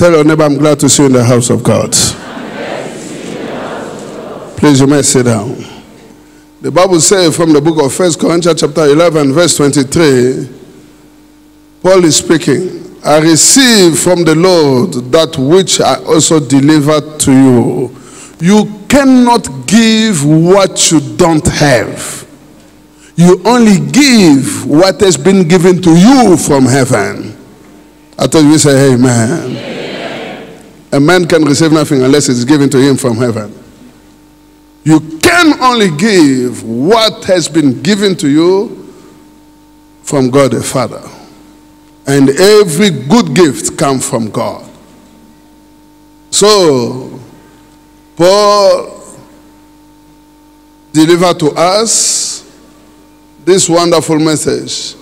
Tell your neighbor, I'm glad to see you in the house of God. Please, you may sit down. The Bible says from the book of 1 Corinthians chapter 11, verse 23, Paul is speaking. I received from the Lord that which I also delivered to you. You cannot give what you don't have. You only give what has been given to you from heaven. I thought you say amen. Amen. A man can receive nothing unless it is given to him from heaven. You can only give what has been given to you from God the Father. And every good gift comes from God. So, Paul delivered to us this wonderful message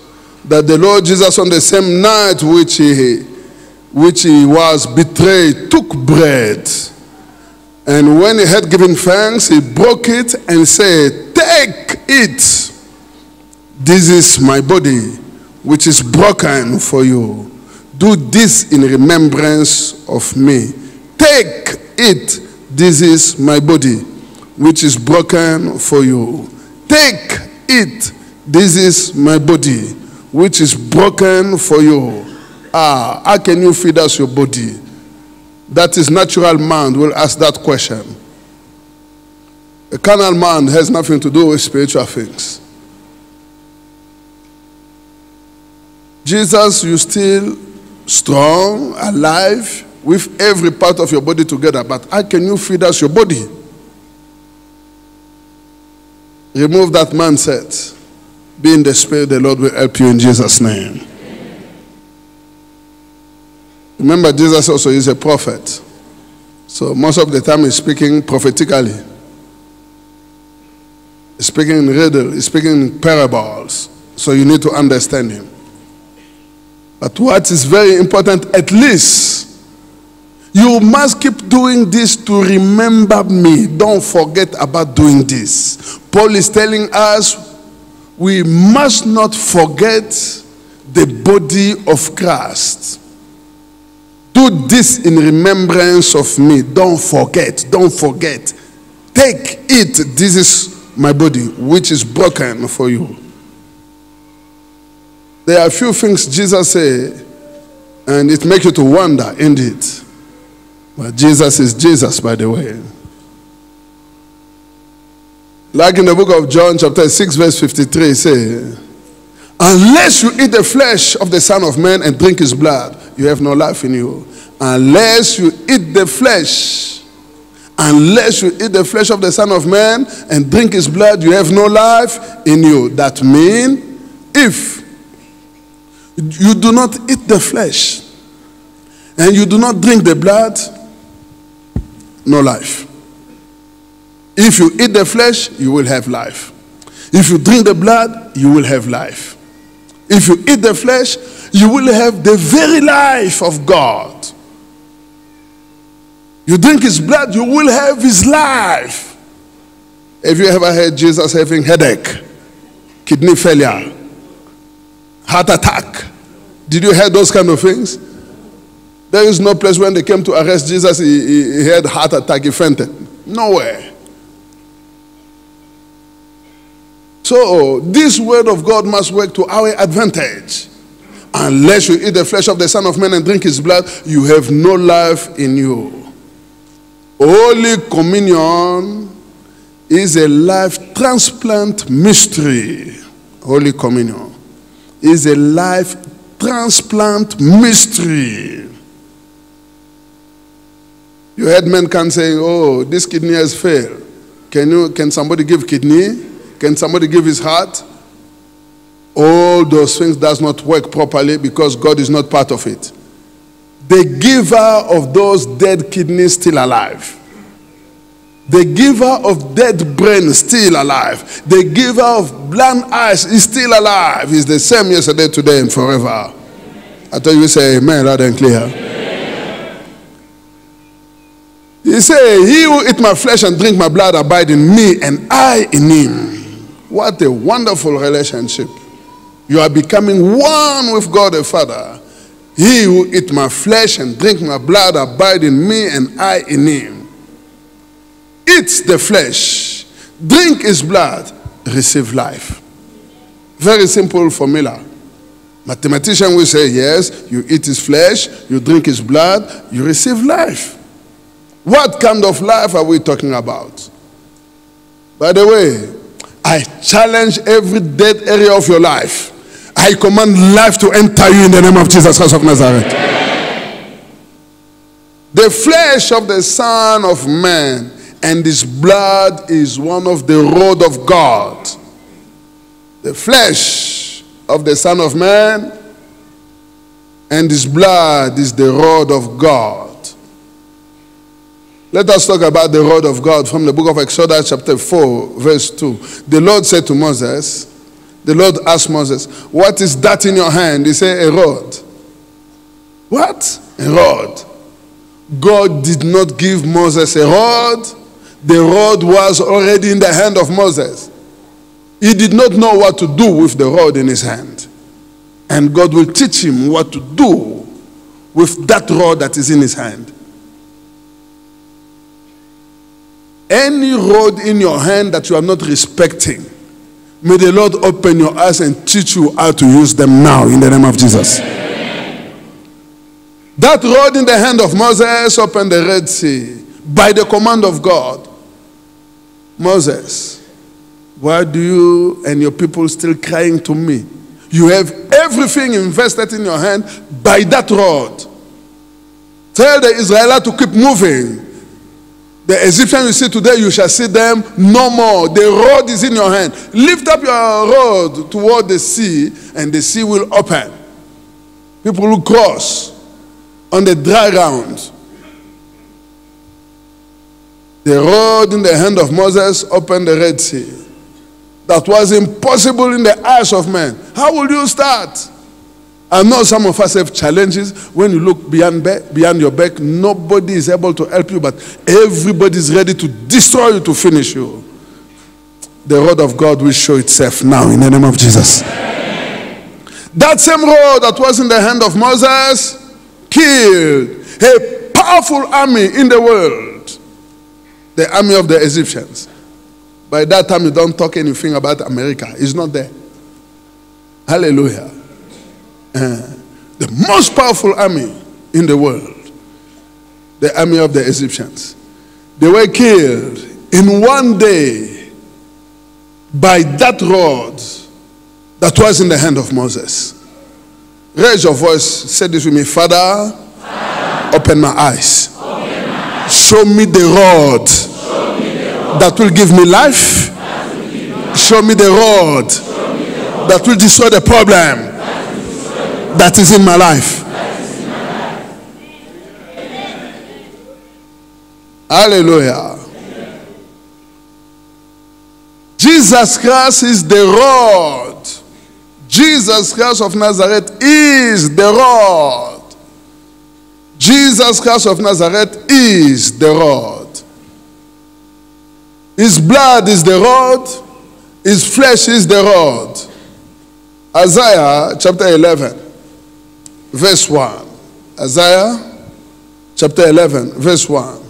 that the Lord Jesus, on the same night which he was betrayed, took bread. And when he had given thanks, he broke it and said, take it. This is my body, which is broken for you. Do this in remembrance of me. Take it. This is my body, which is broken for you. Take it. This is my body, which is broken for you. How can you feed us your body? That is natural man will ask that question. A carnal man has nothing to do with spiritual things. Jesus, you still strong, alive, with every part of your body together, but how can you feed us your body? Remove that mindset. Be in the spirit, the Lord will help you in Jesus' name. Remember, Jesus also is a prophet. So most of the time he's speaking prophetically. He's speaking in riddle, he's speaking in parables. So you need to understand him. But what is very important, at least, you must keep doing this to remember me. Don't forget about doing this. Paul is telling us we must not forget the body of Christ. Do this in remembrance of me. Don't forget. Don't forget. Take it. This is my body, which is broken for you. There are a few things Jesus said, and it makes you to wonder, indeed. But Jesus is Jesus, by the way. Like in the book of John, chapter 6, verse 53, say, unless you eat the flesh of the Son of Man and drink his blood, you have no life in you. Unless you eat the flesh, unless you eat the flesh of the Son of Man and drink his blood, you have no life in you. That means, if you do not eat the flesh and you do not drink the blood, no life. If you eat the flesh, you will have life. If you drink the blood, you will have life. If you eat the flesh, you will have the very life of God. You drink his blood, you will have his life. Have you ever heard Jesus having headache, kidney failure, heart attack? Did you hear those kind of things? There is no place when they came to arrest Jesus, he had heart attack, he fainted. Nowhere. So this word of God must work to our advantage. Unless you eat the flesh of the Son of Man and drink his blood, you have no life in you. Holy Communion is a life transplant mystery. Holy Communion is a life transplant mystery. You heard men can say, oh, this kidney has failed. Can somebody give kidney? Can somebody give his heart? All those things does not work properly because God is not part of it. The giver of those dead kidneys still alive. The giver of dead brain still alive. The giver of blind eyes is still alive. He's the same yesterday, today, and forever. I thought you would say amen loud and clear. Amen. He said, he who eat my flesh and drink my blood abide in me and I in him. What a wonderful relationship. You are becoming one with God the Father. He who eat my flesh and drink my blood abide in me and I in him. Eat the flesh, drink his blood, receive life. Very simple formula. Mathematician will say, yes, you eat his flesh, you drink his blood, you receive life. What kind of life are we talking about? By the way, I challenge every dead area of your life. I command life to enter you in the name of Jesus Christ of Nazareth. The flesh of the Son of Man and his blood is one of the rod of God. The flesh of the Son of Man and his blood is the rod of God. Let us talk about the rod of God from the book of Exodus chapter 4 verse 2. The Lord said to Moses, the Lord asked Moses, what is that in your hand? He said, a rod. What? A rod. God did not give Moses a rod. The rod was already in the hand of Moses. He did not know what to do with the rod in his hand. And God will teach him what to do with that rod that is in his hand. Any rod in your hand that you are not respecting, may the Lord open your eyes and teach you how to use them now in the name of Jesus. That rod in the hand of Moses opened the Red Sea by the command of God. Moses, why do you and your people still crying to me? You have everything invested in your hand by that rod. Tell the Israelites to keep moving. The Egyptians you see today, you shall see them no more. The rod is in your hand. Lift up your rod toward the sea, and the sea will open. People will cross on the dry ground. The rod in the hand of Moses opened the Red Sea. That was impossible in the eyes of men. How will you start? I know some of us have challenges. When you look beyond your back, nobody is able to help you, but everybody is ready to destroy you, to finish you. The rod of God will show itself now in the name of Jesus. That same rod that was in the hand of Moses killed a powerful army in the world, the army of the Egyptians. By that time, you don't talk anything about America. It's not there. Hallelujah. The most powerful army in the world, the army of the Egyptians. They were killed in one day by that rod that was in the hand of Moses. Raise your voice, say this with me. Father, open my eyes. Show me the rod that will give me life. Show me the rod that will destroy the problem that is in my life. Hallelujah. Jesus Christ is the rod. Jesus Christ of Nazareth is the rod. Jesus Christ of Nazareth is the rod. His blood is the rod. His flesh is the rod. Isaiah chapter 11. Verse 1. Isaiah chapter 11, verse 1.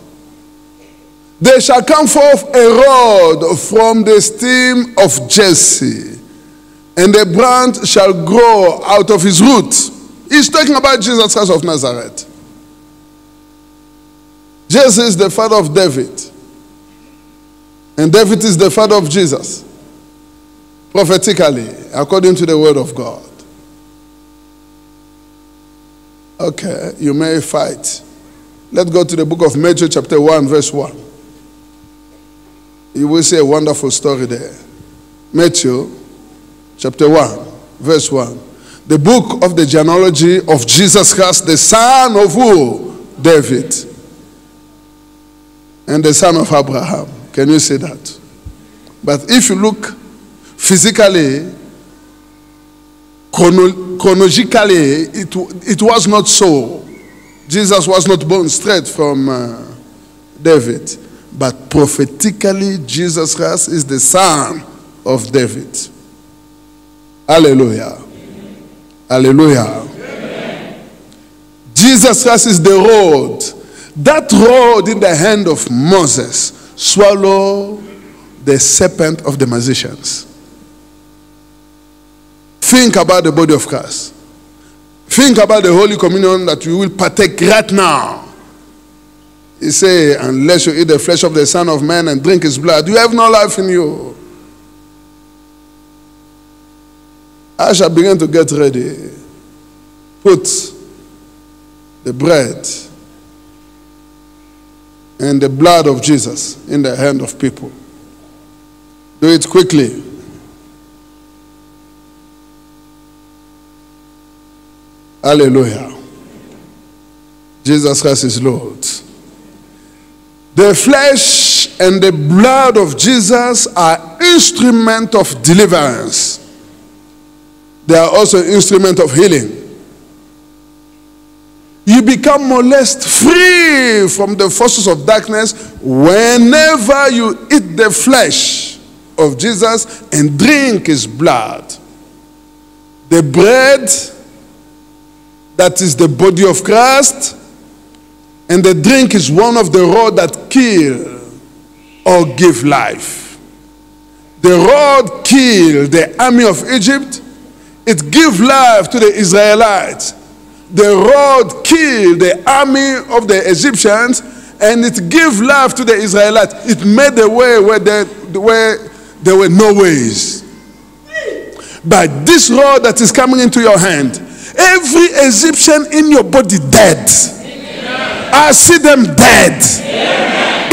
There shall come forth a rod from the stem of Jesse, and a branch shall grow out of his root. He's talking about Jesus Christ of Nazareth. Jesse is the father of David, and David is the father of Jesus, prophetically, according to the word of God. Okay, you may fight. Let's go to the book of Matthew chapter 1 verse 1. You will see a wonderful story there. Matthew chapter 1 verse 1. The book of the genealogy of Jesus Christ, the son of who? David. And the son of Abraham. Can you see that? But if you look physically, chronologically, it was not so. Jesus was not born straight from David. But prophetically, Jesus Christ is the son of David. Hallelujah. Hallelujah. Jesus Christ is the rod. That rod in the hand of Moses swallowed the serpent of the magicians. Think about the body of Christ. Think about the Holy Communion that you will partake right now. He said, unless you eat the flesh of the Son of Man and drink his blood, you have no life in you. I shall begin to get ready. Put the bread and the blood of Jesus in the hand of people. Do it quickly. Hallelujah. Jesus Christ is Lord. The flesh and the blood of Jesus are instruments of deliverance. They are also instruments of healing. You become more or less free from the forces of darkness whenever you eat the flesh of Jesus and drink his blood. The bread, that is the body of Christ, and the drink is one of the rod that kill or give life. The rod killed the army of Egypt. It gave life to the Israelites. The rod killed the army of the Egyptians, and it gave life to the Israelites. It made a way where there were no ways. But this rod that is coming into your hand, every Egyptian in your body dead. I see them dead.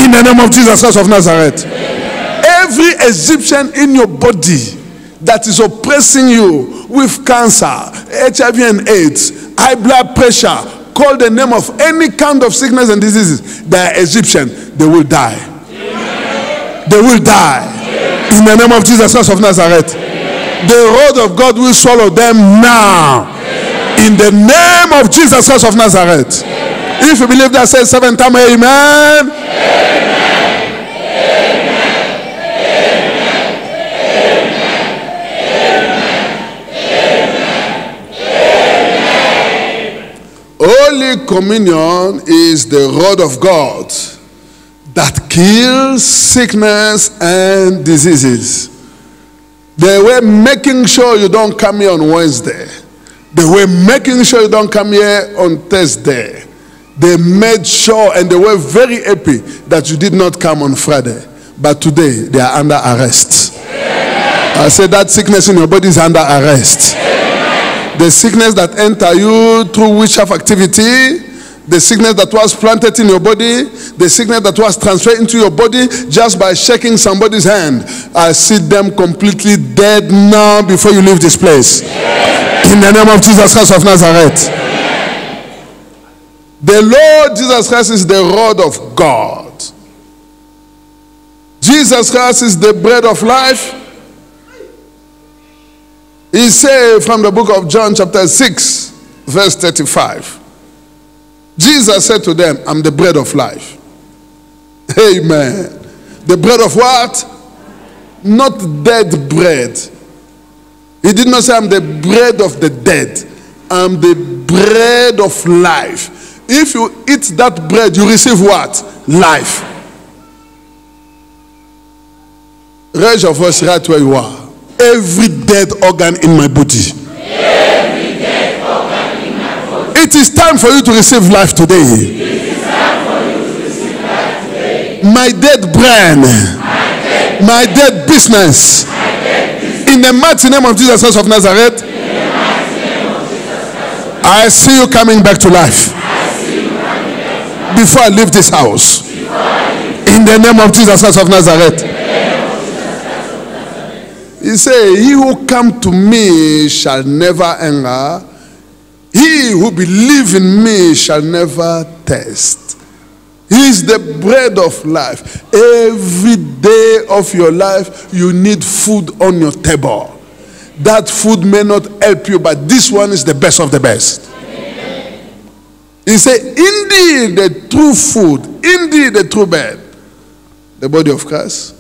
In the name of Jesus Christ of Nazareth. Every Egyptian in your body that is oppressing you with cancer, HIV and AIDS, high blood pressure, call the name of any kind of sickness and diseases, they are Egyptian, they will die. They will die. In the name of Jesus Christ of Nazareth. The rod of God will swallow them now. In the name of Jesus Christ of Nazareth. If you believe that, say 7 times amen. Holy Communion is the rod of God that kills sickness and diseases. They were making sure you don't come here on Wednesday. They were making sure you don't come here on Thursday. They made sure, and they were very happy that you did not come on Friday. But today, they are under arrest. I said that sickness in your body is under arrest. The sickness that enter you through witchcraft activity, the sickness that was planted in your body, the sickness that was transferred into your body just by shaking somebody's hand, I see them completely dead now before you leave this place. In the name of Jesus Christ of Nazareth. The Lord Jesus Christ is the rod of God. Jesus Christ is the bread of life. He said from the book of John chapter 6 verse 35. Jesus said to them, I'm the bread of life. Amen. The bread of what? Not dead bread. He did not say I'm the bread of the dead. I'm the bread of life. If you eat that bread, you receive what? Life. Raise your voice right where you are. Every dead organ in my body. Every dead organ in my body. It is time for you to receive life today. It is time for you to receive life today. My dead brain. My dead business. In the mighty name of Jesus Christ of Nazareth. I see you coming back to life. Before I leave this house. In the name of Jesus Christ of Nazareth. He said, he who come to me shall never hunger. He who believes in me shall never thirst. He is the bread of life. Every day of your life, you need food on your table. That food may not help you, but this one is the best of the best. He said, indeed the true food, indeed the true bread, the body of Christ.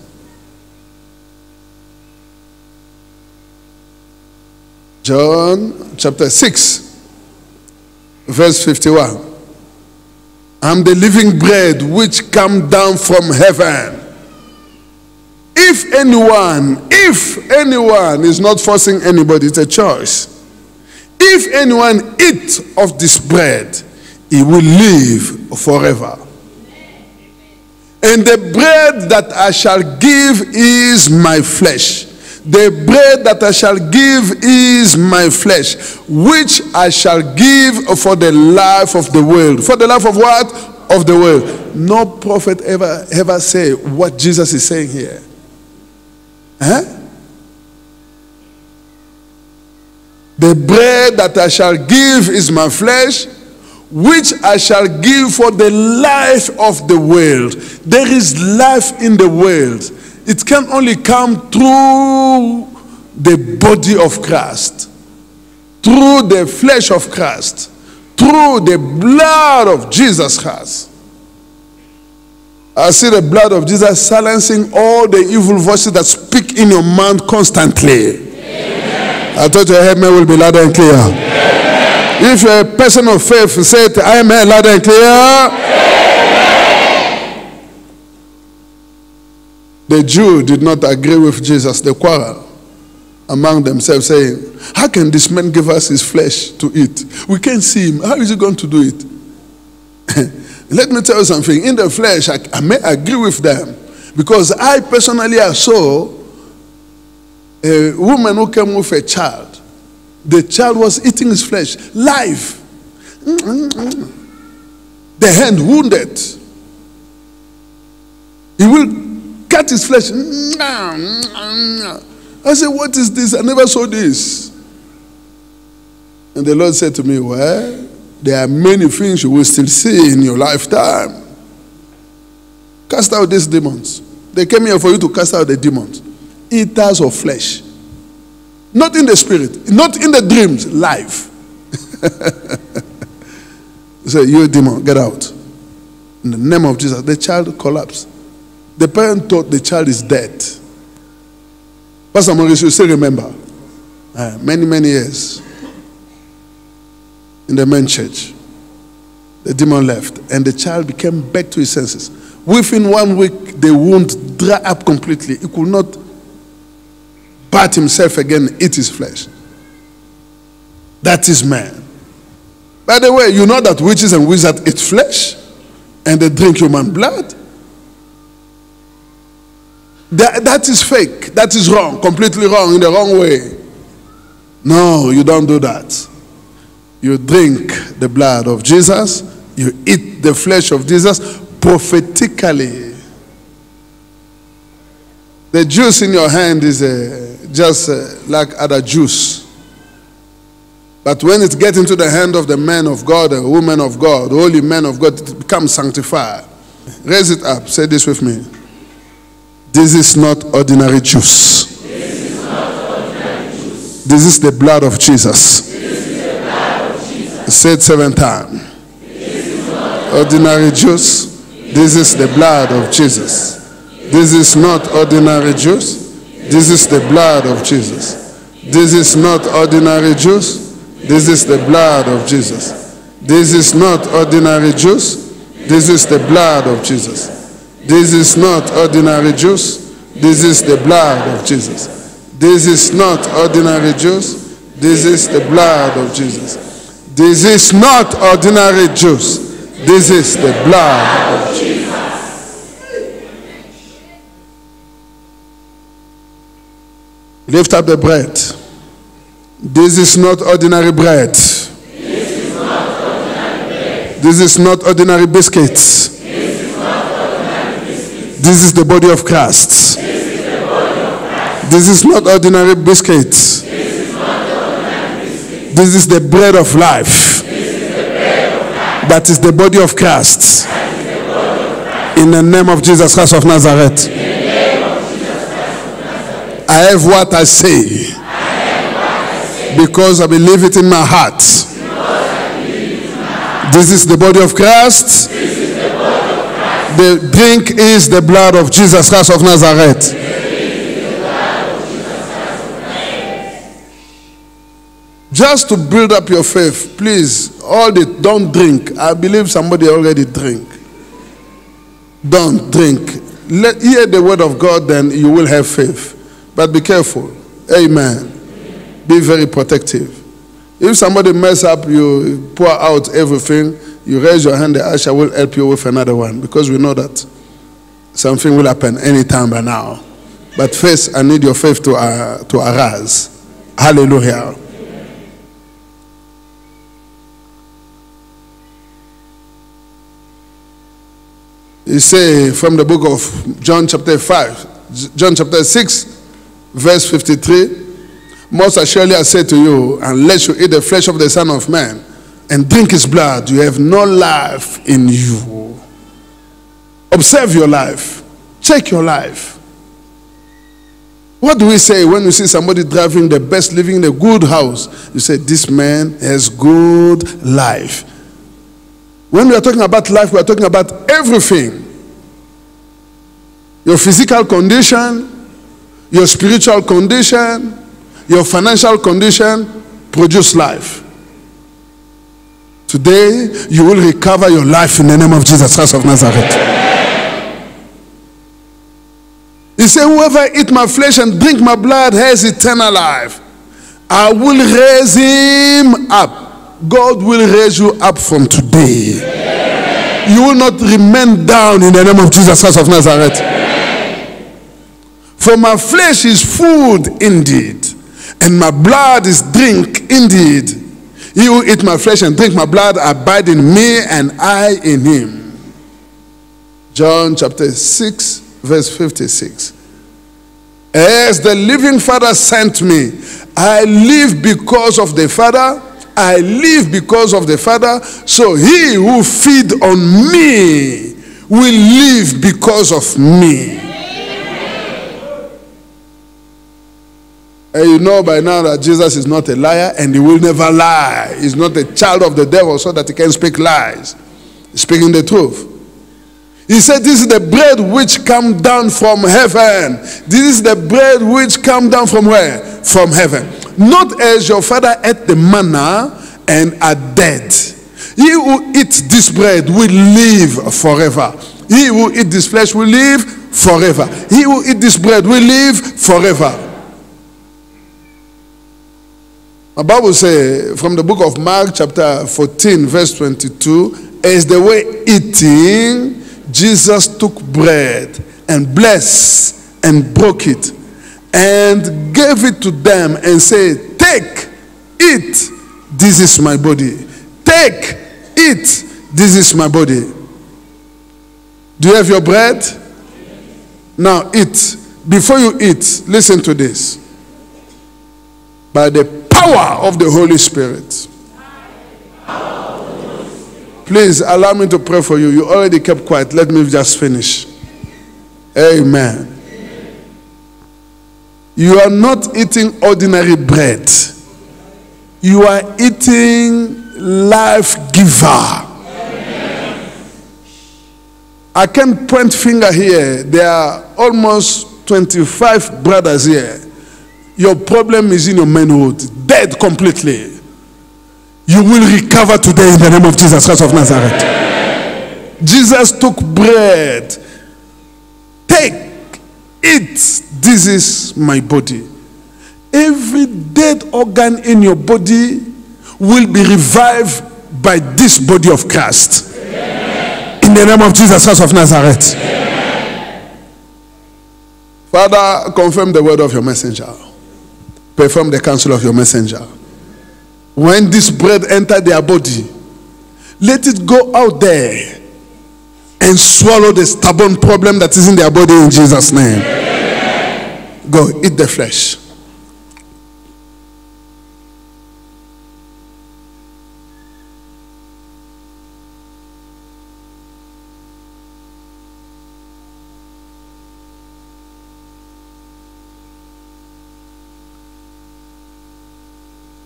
John chapter 6, verse 51. I'm the living bread which come down from heaven. If anyone is not forcing anybody, it's a choice. If anyone eat of this bread, he will live forever. And the bread that I shall give is my flesh. The bread that I shall give is my flesh, which I shall give for the life of the world. For the life of what? Of the world. No prophet ever say what Jesus is saying here. Huh? The bread that I shall give is my flesh, which I shall give for the life of the world. There is life in the world. It can only come through the body of Christ, through the flesh of Christ, through the blood of Jesus Christ. I see the blood of Jesus silencing all the evil voices that speak in your mind constantly. Amen. I thought your amen will be loud and clear. Amen. If you're a person of faith, say it, amen, loud and clear. Amen. The Jew did not agree with Jesus. They quarreled among themselves, saying, how can this man give us his flesh to eat? We can't see him. How is he going to do it? Let me tell you something. In the flesh, I may agree with them. Because I personally saw a woman who came with a child. The child was eating his flesh live. The hand wounded. He will cut his flesh. I said, what is this? I never saw this. And the Lord said to me, well, there are many things you will still see in your lifetime. Cast out these demons. They came here for you to cast out the demons. Eaters of flesh. Not in the spirit. Not in the dreams. Life. He said, you demon, get out. In the name of Jesus. The child collapsed. The parent thought the child is dead. Pastor Maurice, you still remember? Many years. In the main church. The demon left. And the child became back to his senses. Within 1 week, the wound dried up completely. He could not bat himself again and eat his flesh. That is man. By the way, you know that witches and wizards eat flesh and they drink human blood? That is fake. That is wrong. Completely wrong. In the wrong way. No, you don't do that. You drink the blood of Jesus. You eat the flesh of Jesus prophetically. The juice in your hand is just like other juice. But when it gets into the hand of the man of God, the woman of God, the holy man of God, it becomes sanctified. Raise it up. Say this with me. This is not ordinary juice. This is not ordinary juice. This is the blood of Jesus. This is the blood of Jesus. Say it 7 times. This is not ordinary juice. This is the blood of Jesus. This is not ordinary juice. This is the blood of Jesus. This is not ordinary juice. This is the blood of Jesus. This is not ordinary juice. This is the blood of Jesus. This is not ordinary juice. This is the blood of Jesus. This is not ordinary juice. This is the blood of Jesus. This is not ordinary juice. This is the blood of Jesus. Lift up the bread. This is not ordinary bread. This is not ordinary bread. This is not ordinary biscuits. This is not ordinary biscuits. This is the body of Christ. This is the body of Christ. This is not ordinary biscuits. This is not ordinary biscuits. This is the bread of life. This is the bread of life. That is the body of Christ. That is the body of Christ. In the name of Jesus Christ of Nazareth. In the name of Jesus Christ of Nazareth. I have what I say. Because I believe it in my heart. This is the body of Christ. The drink is the blood of Jesus Christ of Nazareth. Just to build up your faith, please, don't drink. I believe somebody already drink. Don't drink. Hear the word of God, then you will have faith. But be careful. Amen. Be very protective. If somebody mess up, you pour out everything, you raise your hand, the usher will help you with another one, because we know that something will happen anytime by now. But first, I need your faith to arise. Hallelujah. You say from the book of John chapter 5, John chapter 6, verse 53, most assuredly I say to you, unless you eat the flesh of the Son of Man and drink his blood, you have no life in you. Observe your life. Check your life. What do we say when you see somebody driving the best, living in a good house? You say, this man has good life. When we are talking about life, we are talking about everything. Your physical condition, your spiritual condition, your financial condition produce life. Today, you will recover your life in the name of Jesus Christ of Nazareth. He said, whoever eat my flesh and drink my blood has eternal life. I will raise him up. God will raise you up from today. Amen. You will not remain down in the name of Jesus Christ of Nazareth. Amen. For my flesh is food indeed, and my blood is drink indeed. He who eat my flesh and drink my blood abide in me, and I in him. John chapter 6, verse 56. As the living Father sent me, I live because of the Father. I live because of the Father, so he who feed on me will live because of me. And you know by now that Jesus is not a liar, and he will never lie. He's not a child of the devil so that he can speak lies. He's speaking the truth. He said, this is the bread which come down from heaven. This is the bread which come down from where? From heaven. Not as your father ate the manna and are dead. He who eats this bread will live forever. He who eats this flesh will live forever. He who eats this bread will live forever. My Bible says from the book of Mark chapter 14 verse 22, as they were eating, Jesus took bread and blessed and broke it and gave it to them and said, take, eat, this is my body. Take, eat, this is my body. Do you have your bread? Now eat. Before you eat, listen to this. By the power of the Holy Spirit. Please allow me to pray for you. You already kept quiet. Let me just finish. Amen. You are not eating ordinary bread. You are eating life giver. I can't point finger here. There are almost 25 brothers here. Your problem is in your manhood. Dead completely. You will recover today in the name of Jesus Christ of Nazareth. Jesus took bread. Take, eat. This is my body. Every dead organ in your body will be revived by this body of Christ. In the name of Jesus Christ of Nazareth. Father, confirm the word of your messenger. Perform the counsel of your messenger. When this bread enter their body, let it go out there and swallow the stubborn problem that is in their body in Jesus' name. Amen. Go, eat the flesh.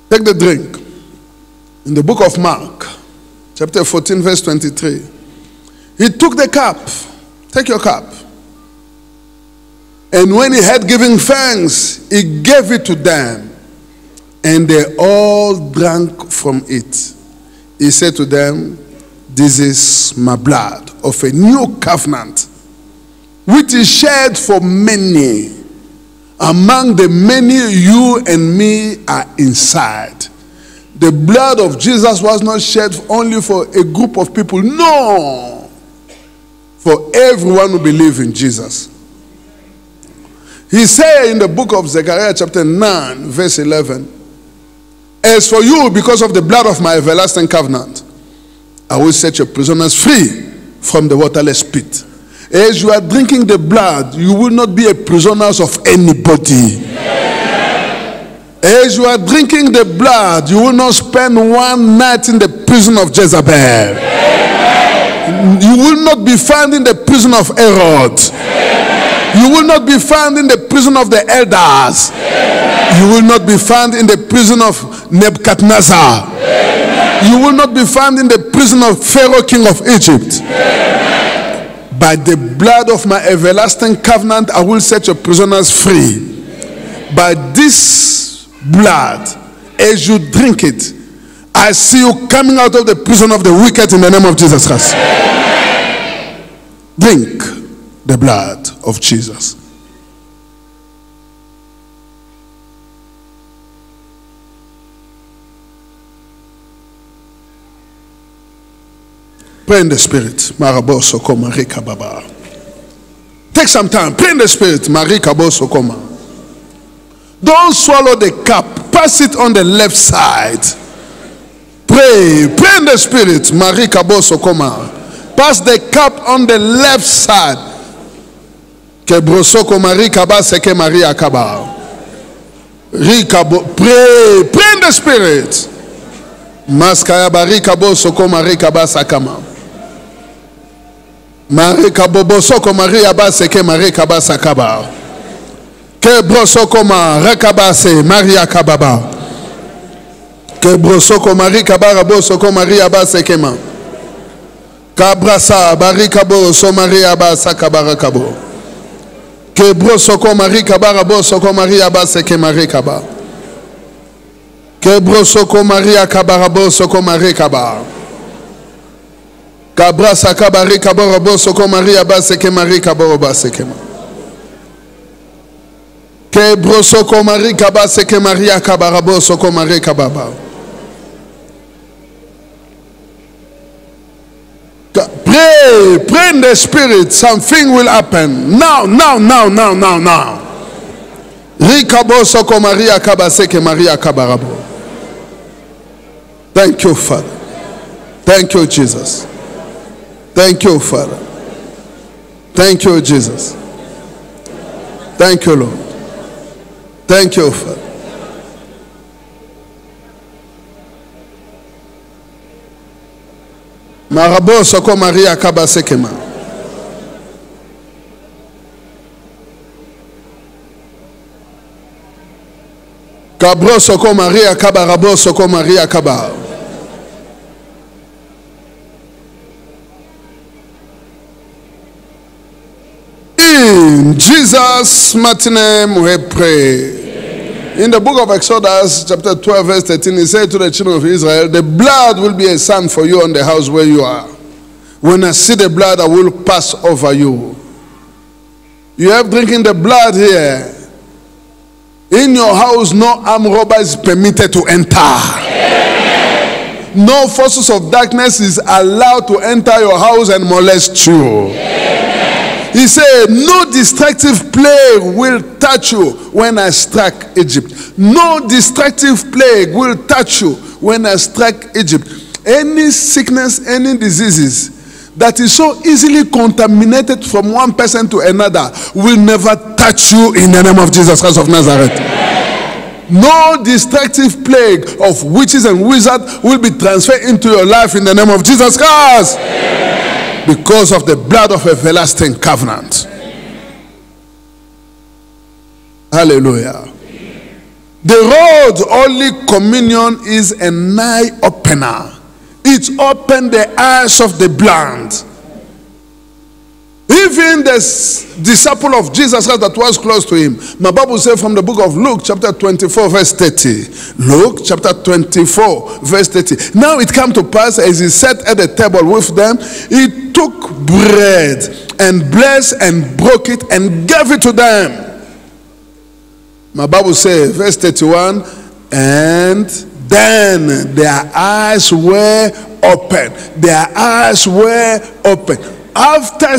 Take the drink. In the book of Mark, chapter 14, verse 23. He took the cup. Take your cup. And when he had given thanks, he gave it to them. And they all drank from it. He said to them, this is my blood of a new covenant, which is shed for many. Among the many, you and me are inside. The blood of Jesus was not shed only for a group of people. No. For everyone who believes in Jesus. He said in the book of Zechariah chapter 9 verse 11, as for you, because of the blood of my everlasting covenant, I will set your prisoners free from the waterless pit. As you are drinking the blood, you will not be a prisoner of anybody. As you are drinking the blood, you will not spend one night in the prison of Jezebel. You will not be found in the prison of Herod. You will not be found in the prison of the elders. You will not be found in the prison of Nebuchadnezzar. You will not be found in the prison of Pharaoh, king of Egypt. By the blood of my everlasting covenant, I will set your prisoners free. By this blood, as you drink it, I see you coming out of the prison of the wicked in the name of Jesus Christ. Drink the blood of Jesus. Pray in the spirit. Maraboso koma rika baba. Take some time. Pray in the spirit. Marika boso koma. Don't swallow the cup. Pass it on the left side. Pray. Pray in the spirit. Marika boso koma. Pass the cup on the left side. Kebrosoko marika ba seke Maria kaba. Rika bo. Pray. Pray in the spirit. Maskaya barika boso koma rika ba sakama. Marika bobosoko Maria ba seke Marika ba sakaba. Kebrosoko ma rakaba se Maria kababa. Kebrosoko Marika ba rabosoko Maria ba sekema. Kabrasa barika boso Maria ba sakaba rakabo. Kebrosoko Marika ba rabosoko Maria ba seke Marika ba. Kebrosoko Maria kabarabosoko Marika ba. Kabrasa kabari kaborobo soko Maria baseke Marika boroba sekema. Kebrosoko Marika baseke Maria kabarabo soko Marika baba. Pray, pray in the spirit. Something will happen now. Rikabo soko Maria kabaseke Maria kabarabo. Thank you, Father. Thank you, Jesus. Thank you, Father. Thank you, Jesus. Thank you, Lord. Thank you, Father. Marabo soko Maria kabasekema. Kabro soko Maria kabarabo soko Maria kaba. In Jesus' mighty name we pray. In the book of Exodus, chapter 12, verse 13, he said to the children of Israel, the blood will be a sign for you on the house where you are. When I see the blood, I will pass over you. You have drinking the blood here. In your house, no armed robber is permitted to enter. No forces of darkness is allowed to enter your house and molest you. He said, no destructive plague will touch you when I strike Egypt. No destructive plague will touch you when I strike Egypt. Any sickness, any diseases that is so easily contaminated from one person to another will never touch you in the name of Jesus Christ of Nazareth. No destructive plague of witches and wizards will be transferred into your life in the name of Jesus Christ. Because of the blood of everlasting covenant. Hallelujah. The road Holy Communion is an eye opener. It opens the eyes of the blind. If even the disciple of Jesus Christ that was close to him. My Bible says from the book of Luke chapter 24 verse 30. Luke chapter 24 verse 30. Now it came to pass as he sat at the table with them, he took bread and blessed and broke it and gave it to them. My Bible says, verse 31, and then their eyes were open. Their eyes were open. After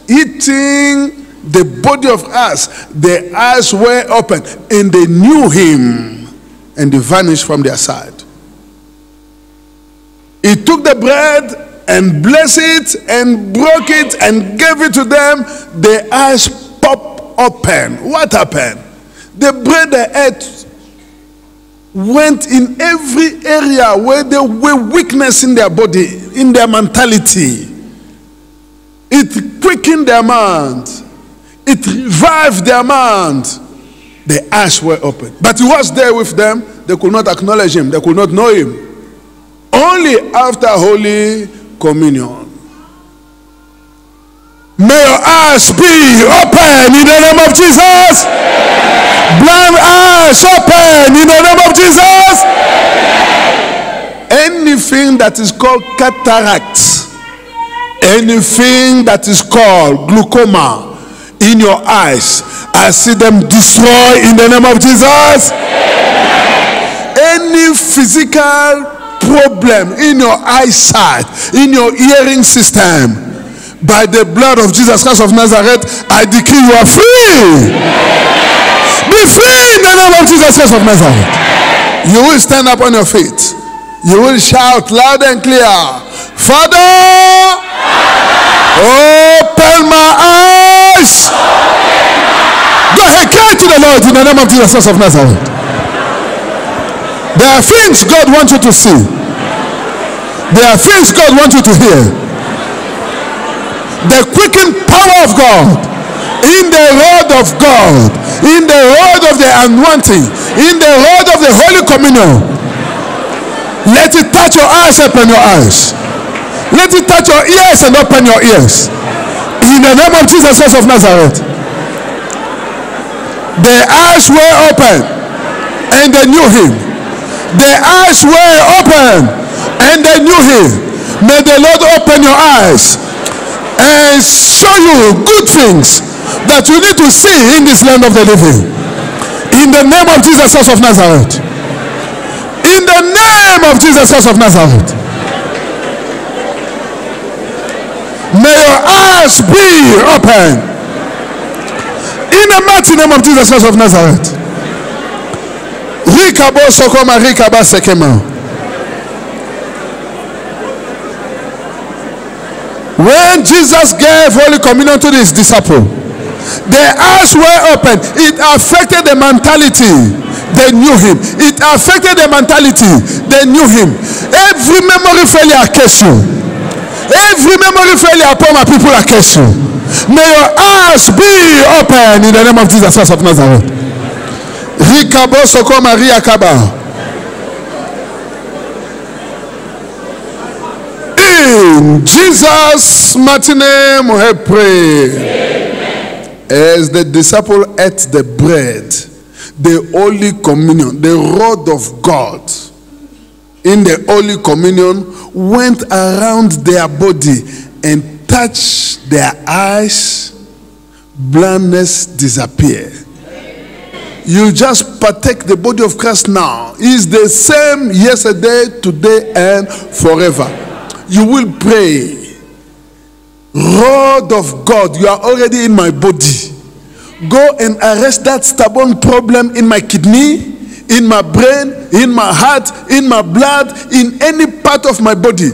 eating the body of us, their eyes were open, and they knew him, and they vanished from their side. He took the bread and blessed it and broke it and gave it to them. Their eyes popped open. What happened? The bread they ate went in every area where there were weakness in their body, in their mentality. It quickened their mind. It revived their mind. The eyes were open. But he was there with them. They could not acknowledge him. They could not know him. Only after Holy Communion. May your eyes be open in the name of Jesus. Blind eyes open in the name of Jesus. Anything that is called cataract, anything that is called glaucoma in your eyes, I see them destroy in the name of Jesus. Any physical problem in your eyesight, in your hearing system, by the blood of Jesus Christ of Nazareth, I decree you are free. Be free in the name of Jesus Christ of Nazareth. You will stand up on your feet. You will shout loud and clear, Father, open my eyes. Go ahead, cry to the Lord in the name of Jesus Christ of Nazareth. There are things God wants you to see. There are things God wants you to hear. The quickened power of God in the word of God, in the word of the anointing, in the word of the Holy Communion. Let it touch your eyes, open your eyes. Let it touch your ears and open your ears. In the name of Jesus Christ of Nazareth. Their eyes were open and they knew him. Their eyes were open and they knew him. May the Lord open your eyes and show you good things that you need to see in this land of the living. In the name of Jesus Christ of Nazareth. In the name of Jesus Christ of Nazareth. May your eyes be open. In the mighty name of Jesus Christ of Nazareth. Rikabo sokoma rikaba sekema. When Jesus gave Holy Communion to his disciples, their eyes were open. It affected the mentality. They knew him. It affected the mentality. They knew him. Every memory failure against you. Every memory failure upon my people against you. May your eyes be open in the name of Jesus Christ of Nazareth. Rikabo soko Maria Kaba. In Jesus' mighty name we pray. Amen. As the disciple ate the bread, the Holy Communion, the rod of God in the Holy Communion went around their body and touched their eyes. Blindness disappeared. You just partake the body of Christ now. It's the same yesterday, today, and forever. You will pray, Rod of God, you are already in my body. Go and arrest that stubborn problem in my kidney, in my brain, in my heart, in my blood, in any part of my body.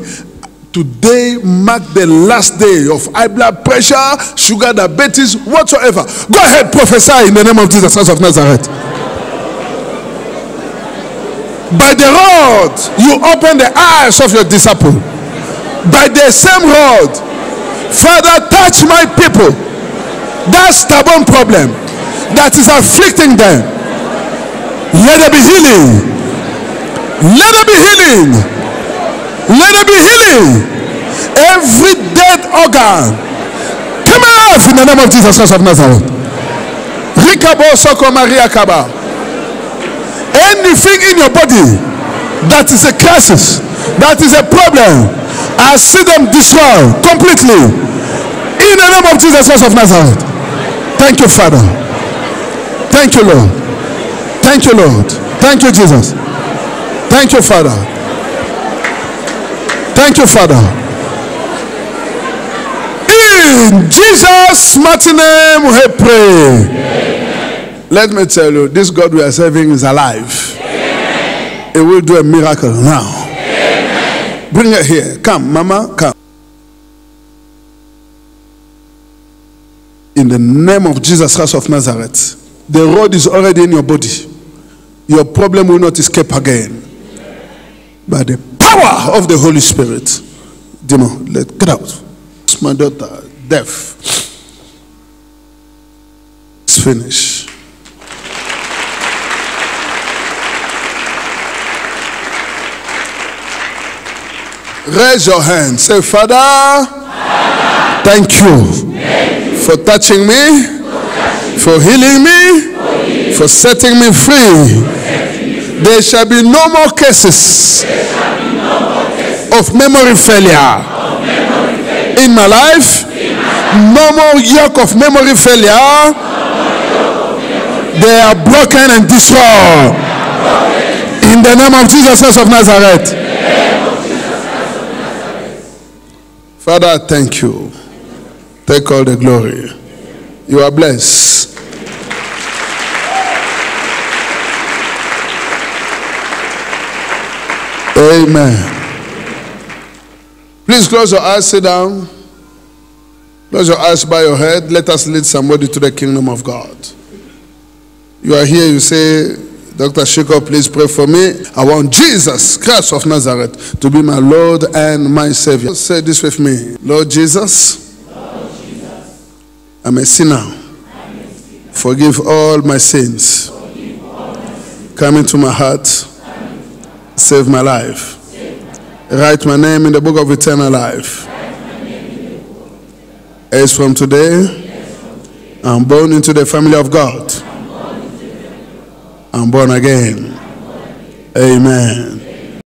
Today mark the last day of high blood pressure, sugar, diabetes, whatsoever. Go ahead, prophesy in the name of Jesus Christ of Nazareth. By the rod, you open the eyes of your disciple. By the same rod, Father, touch my people. That stubborn problem that is afflicting them, let there be healing. Let there be healing. Let there be healing. Every dead organ, come out life in the name of Jesus Christ of Nazareth. Rikabo Soko Maria Kaba. Anything in your body that is a crisis, that is a problem, I see them destroy completely in the name of Jesus Christ of Nazareth. Thank you, Father. Thank you, Lord. Thank you, Lord. Thank you, Jesus. Thank you, Father. Thank you, Father. In Jesus' mighty name we pray. Amen. Let me tell you, this God we are serving is alive. Amen. He will do a miracle now. Amen. Bring it here. Come, Mama, come. In the name of Jesus Christ of Nazareth, the road is already in your body. Your problem will not escape again. By the power of the Holy Spirit. Demon, get out. It's my daughter, deaf. It's finished. Raise your hand. Say, Father, thank you for touching me, for healing me, for setting me free. There shall be no more cases of memory failure in my life. No more yoke of memory failure. They are broken and destroyed in the name of Jesus Christ of Nazareth. Father, I thank you. Take all the glory. You are blessed. Amen. Please close your eyes, sit down. Close your eyes by your head. Let us lead somebody to the kingdom of God. You are here, you say, Dr. Shiko, please pray for me. I want Jesus Christ of Nazareth to be my Lord and my Savior. Say this with me. Lord Jesus, I'm a sinner. Forgive all my sins. Come into my heart. Save my life. Write my name in the book of eternal life. As from today, I'm born into the family of God. I'm born again. Amen.